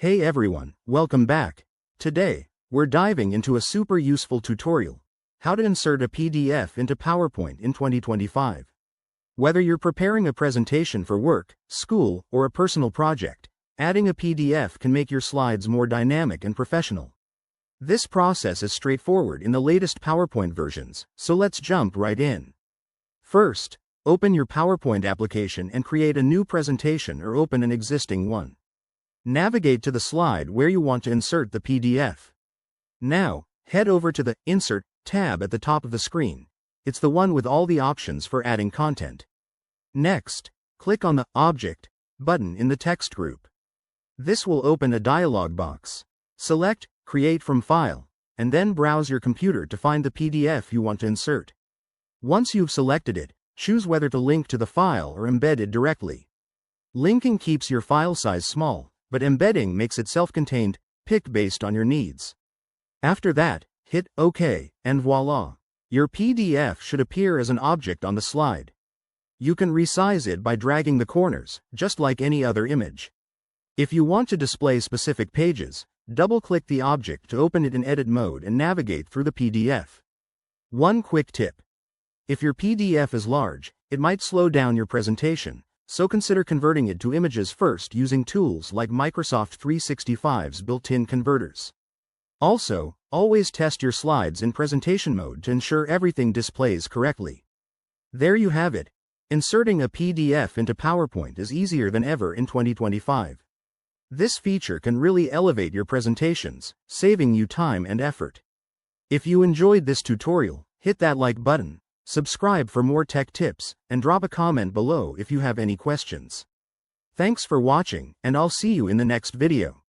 Hey everyone, welcome back. Today, we're diving into a super useful tutorial: how to insert a PDF into PowerPoint in 2025. Whether you're preparing a presentation for work, school, or a personal project, adding a PDF can make your slides more dynamic and professional. This process is straightforward in the latest PowerPoint versions, so let's jump right in. First, open your PowerPoint application and create a new presentation or open an existing one. Navigate to the slide where you want to insert the PDF. Now, head over to the Insert tab at the top of the screen. It's the one with all the options for adding content. Next, click on the Object button in the text group. This will open a dialog box. Select Create from File, and then browse your computer to find the PDF you want to insert. Once you've selected it, choose whether to link to the file or embed it directly. Linking keeps your file size small, but embedding makes it self-contained. Pick based on your needs. After that, hit OK, and voila! Your PDF should appear as an object on the slide. You can resize it by dragging the corners, just like any other image. If you want to display specific pages, double-click the object to open it in edit mode and navigate through the PDF. One quick tip: if your PDF is large, it might slow down your presentation, so consider converting it to images first using tools like Microsoft 365's built-in converters. Also, always test your slides in presentation mode to ensure everything displays correctly. There you have it. Inserting a PDF into PowerPoint is easier than ever in 2025. This feature can really elevate your presentations, saving you time and effort. If you enjoyed this tutorial, hit that like button, subscribe for more tech tips, and drop a comment below if you have any questions. Thanks for watching, and I'll see you in the next video.